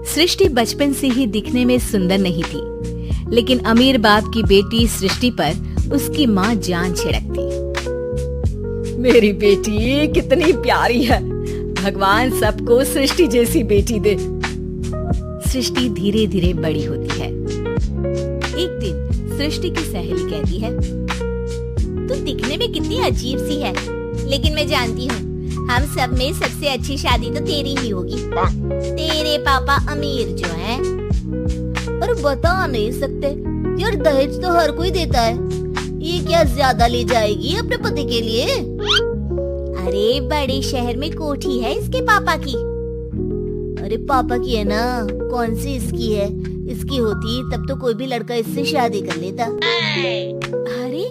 सृष्टि बचपन से ही दिखने में सुंदर नहीं थी, लेकिन अमीर बाप की बेटी सृष्टि पर उसकी माँ जान छिड़कती। मेरी बेटी कितनी प्यारी है, भगवान सबको सृष्टि जैसी बेटी दे। सृष्टि धीरे धीरे बड़ी होती है। एक दिन सृष्टि की सहेली कहती है, तू दिखने में कितनी अजीब सी है, लेकिन मैं जानती हूँ हम सब में सबसे अच्छी शादी तो तेरी ही होगी। तेरे पापा अमीर जो हैं। और बता नहीं सकते यार, दहेज तो हर कोई देता है, ये क्या ज्यादा ले जाएगी अपने पति के लिए? अरे बड़े शहर में कोठी है इसके पापा की। अरे पापा की है ना, कौन सी इसकी है? इसकी होती तब तो कोई भी लड़का इससे शादी कर लेता। अरे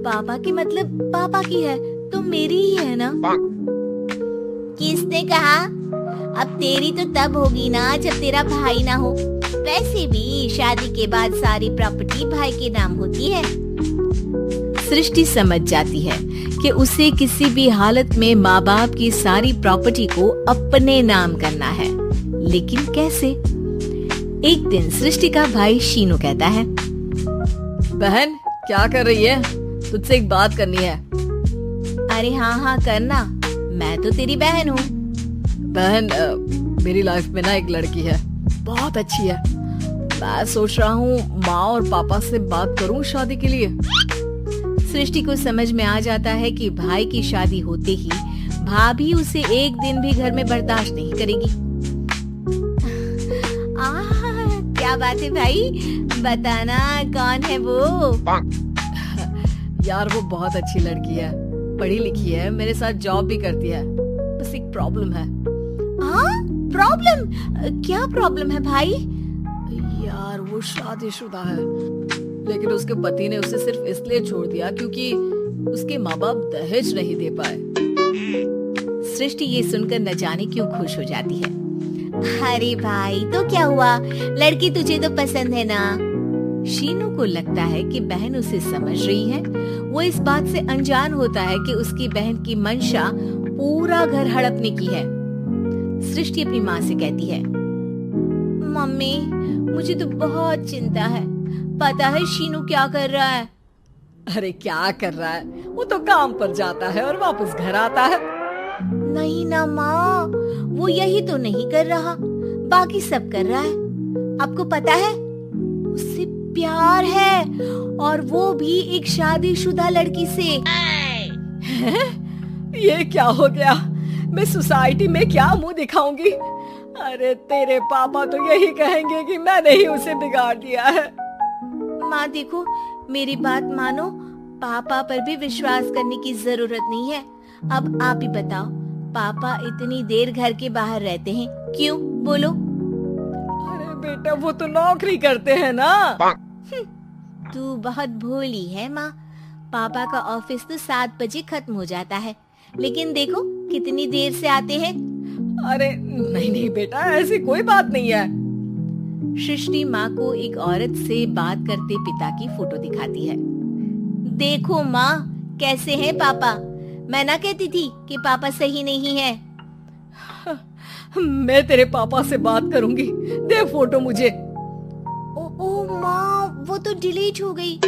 पापा की मतलब पापा की है तो मेरी ही है ना? किसने कहा? अब तेरी तो तब होगी ना जब तेरा भाई ना हो। वैसे भी शादी के बाद सारी प्रॉपर्टी भाई के नाम होती है। सृष्टि समझ जाती है कि उसे किसी भी हालत में माँ बाप की सारी प्रॉपर्टी को अपने नाम करना है, लेकिन कैसे? एक दिन सृष्टि का भाई शीनू कहता है, बहन क्या कर रही है? तुझसे एक बात करनी है। अरे हाँ करना, मैं तो तेरी बहन हूँ। बहन मेरी लाइफ में ना एक लड़की है, बहुत अच्छी है। मैं सोच रहा हूँ माँ और पापा से बात करूँ शादी के लिए। सृष्टि को समझ में आ जाता है कि भाई की शादी होते ही भाभी उसे एक दिन भी घर में बर्दाश्त नहीं करेगी। क्या बात है भाई, बताना कौन है वो? यार वो बहुत अच्छी लड़की है, पढ़ी लिखी है, मेरे साथ जॉब भी करती है। बस एक प्रॉब्लम है। प्रॉब्लम? क्या प्रॉब्लम है भाई? यार वो शादीशुदा है, लेकिन उसके पति ने उसे सिर्फ इसलिए छोड़ दिया क्योंकि उसके माँ बाप दहेज नहीं दे पाए। सृष्टि ये सुनकर न जाने क्यों खुश हो जाती है। अरे भाई तो क्या हुआ, लड़की तुझे तो पसंद है ना? शीनू को लगता है कि बहन उसे समझ रही है। वो इस बात से अनजान होता है कि उसकी बहन की मंशा पूरा घर हड़पने की है। सृष्टि अपनी माँ से कहती है, मम्मी मुझे तो बहुत चिंता है, पता है शीनू क्या कर रहा है? अरे क्या कर रहा है, वो तो काम पर जाता है और वापस घर आता है। नहीं ना माँ, वो यही तो नहीं कर रहा, बाकी सब कर रहा है। आपको पता है उससे प्यार है, और वो भी एक शादीशुदा लड़की से। ये क्या हो गया? मैं सोसाइटी में क्या मुंह दिखाऊंगी? अरे तेरे पापा तो यही कहेंगे कि मैंने ही उसे बिगाड़ दिया है। माँ देखो, मेरी बात मानो, पापा पर भी विश्वास करने की जरूरत नहीं है। अब आप ही बताओ, पापा इतनी देर घर के बाहर रहते हैं क्यों? बोलो। अरे बेटा वो तो नौकरी करते हैं ना। तू बहुत भोली है माँ, पापा का ऑफिस तो 7 बजे खत्म हो जाता है, लेकिन देखो कितनी देर से आते हैं। अरे नहीं बेटा, ऐसी कोई बात नहीं है। सृष्टि माँ को एक औरत से बात करते पिता की फोटो दिखाती है। देखो माँ कैसे हैं पापा, मैं ना कहती थी कि पापा सही नहीं है। मैं तेरे पापा से बात करूंगी, दे फोटो मुझे। ओ माँ, वो तो डिलीट हो गई।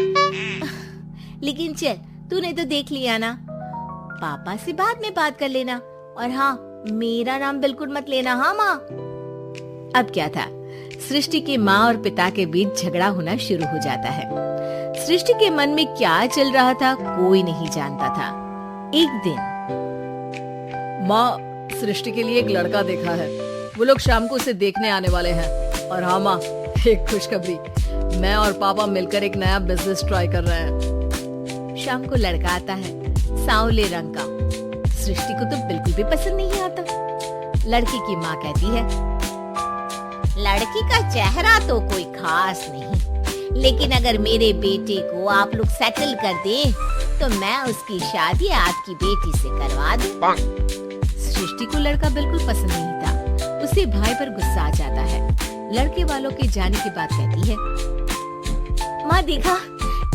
लेकिन चल, तूने तो देख लिया ना, पापा से बाद में बात कर लेना। और हाँ, मेरा नाम बिल्कुल मत लेना। हाँ माँ। अब क्या था, सृष्टि के माँ और पिता के बीच झगड़ा होना शुरू हो जाता है। सृष्टि के मन में क्या चल रहा था कोई नहीं जानता था। एक दिन, माँ सृष्टि के लिए एक लड़का देखा है, वो लोग शाम को उसे देखने आने वाले हैं। और हाँ माँ, एक खुशखबरी, मैं और पापा मिलकर एक नया बिजनेस ट्राई कर रहे हैं। शाम को लड़का आता है, सांवले रंग का। सृष्टि को तो बिल्कुल भी पसंद नहीं आता। लड़की की माँ कहती है, लड़की का चेहरा तो कोई खास नहीं, लेकिन अगर मेरे बेटे को आप लोग सेटल कर दें तो मैं उसकी शादी आपकी बेटी से करवा दूं। सृष्टि को लड़का बिल्कुल पसंद नहीं था। उसे भाई पर गुस्सा आ जाता है। लड़के वालों के जाने के बाद कहती है, माँ देखा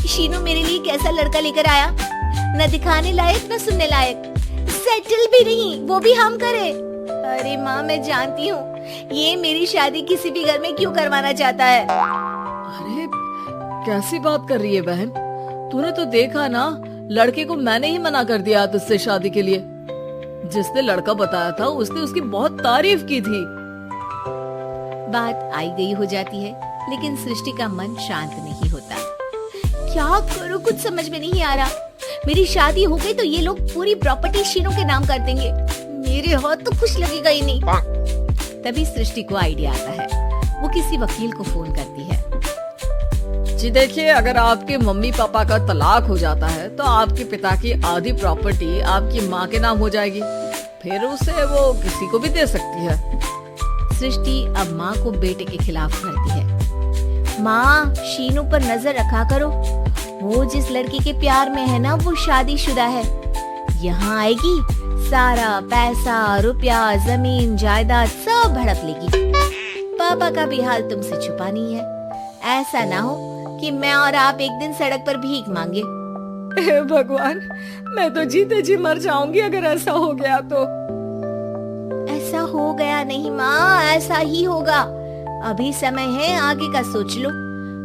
शीनू मेरे लिए कैसा लड़का लेकर आया, न दिखाने लायक न सुनने लायक, सेटल भी नहीं, वो भी हम करें। अरे माँ, मैं जानती हूँ ये मेरी शादी किसी भी घर में क्यों करवाना चाहता है। अरे कैसी बात कर रही है बहन, तूने तो देखा ना, लड़के को मैंने ही मना कर दिया तुझसे शादी के लिए। जिसने लड़का बताया था उसने उसकी बहुत तारीफ की थी। बात आई गई हो जाती है, लेकिन सृष्टि का मन शांत नहीं होता। क्या करूँ, कुछ समझ में नहीं आ रहा। मेरी शादी हो गई तो ये लोग पूरी प्रॉपर्टी शीनू के नाम कर देंगे, मेरे हाथ तो कुछ लगेगा ही नहीं। तभी सृष्टि को आइडिया आता है। वो किसी वकील को फोन करती है। जी देखिए, अगर आपके मम्मी पापा का तलाक हो जाता है तो आपके पिता की आधी प्रॉपर्टी आपकी माँ के नाम हो जाएगी, फिर उसे वो किसी को भी दे सकती है। सृष्टि अब माँ को बेटे के खिलाफ करती है। माँ, शीनू पर नजर रखा करो, वो जिस लड़की के प्यार में है ना, वो शादीशुदा है। यहाँ आएगी, सारा पैसा, रुपया, जमीन, जायदाद सब हड़प लेगी। पापा का भी हाल तुमसे छुपा नहीं है। ऐसा ना हो कि मैं और आप एक दिन सड़क पर भीख मांगे। हे भगवान, मैं तो जीते जी मर जाऊंगी अगर ऐसा हो गया तो। ऐसा हो गया नहीं माँ, ऐसा ही होगा। अभी समय है, आगे का सोच लो।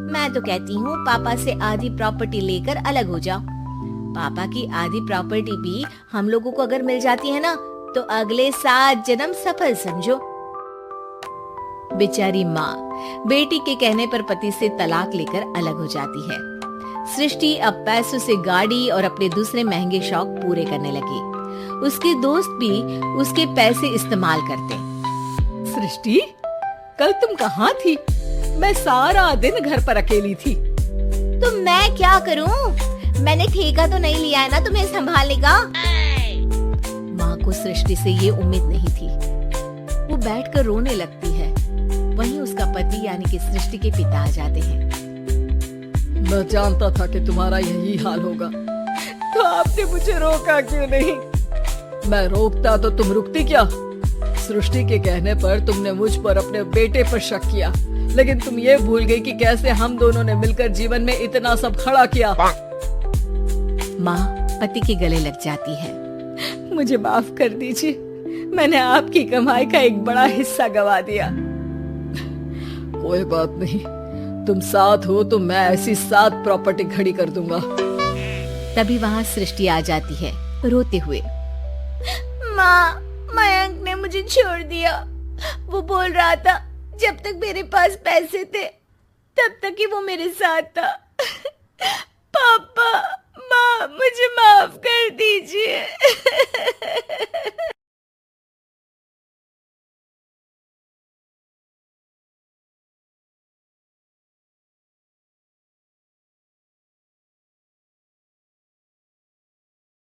मैं तो कहती हूँ पापा से आधी प्रॉपर्टी लेकर अलग हो जाओ। पापा की आधी प्रॉपर्टी भी हम लोगों को अगर मिल जाती है ना, तो अगले 7 जन्म सफल समझो। बेचारी माँ बेटी के कहने पर पति से तलाक लेकर अलग हो जाती है। सृष्टि अब पैसों से गाड़ी और अपने दूसरे महंगे शौक पूरे करने लगी। उसके दोस्त भी उसके पैसे इस्तेमाल करते। सृष्टि, कल तुम कहाँ थी? मैं सारा दिन घर पर अकेली थी। तो मैं क्या करूं? मैंने ठेका तो नहीं लिया है ना तुम्हें संभालने का। माँ को सृष्टि से ये उम्मीद नहीं थी। वो बैठकर रोने लगती है। वहीं उसका पति यानी कि सृष्टि के पिता आ जाते हैं। मैं जानता था कि तुम्हारा यही हाल होगा, तो आपने मुझे रोका क्यों नहीं? मैं रोकता तो तुम रुकती क्या? सृष्टि के कहने पर तुमने मुझ पर अपने बेटे पर शक किया, लेकिन तुम ये भूल गई कि कैसे हम दोनों ने मिलकर जीवन में इतना सब खड़ा किया। माँ पति के गले लग जाती है। मुझे माफ कर दीजिए, मैंने आपकी कमाई का एक बड़ा हिस्सा गवा दिया। कोई बात नहीं, तुम साथ हो तो मैं ऐसी 7 प्रॉपर्टी खड़ी कर दूंगा। तभी वहाँ सृष्टि आ जाती है रोते हुए। माँ, मयंक ने मुझे छोड़ दिया। वो बोल रहा था जब तक मेरे पास पैसे थे तब तक ही वो मेरे साथ था। पापा, माँ, मुझे माफ कर दीजिए।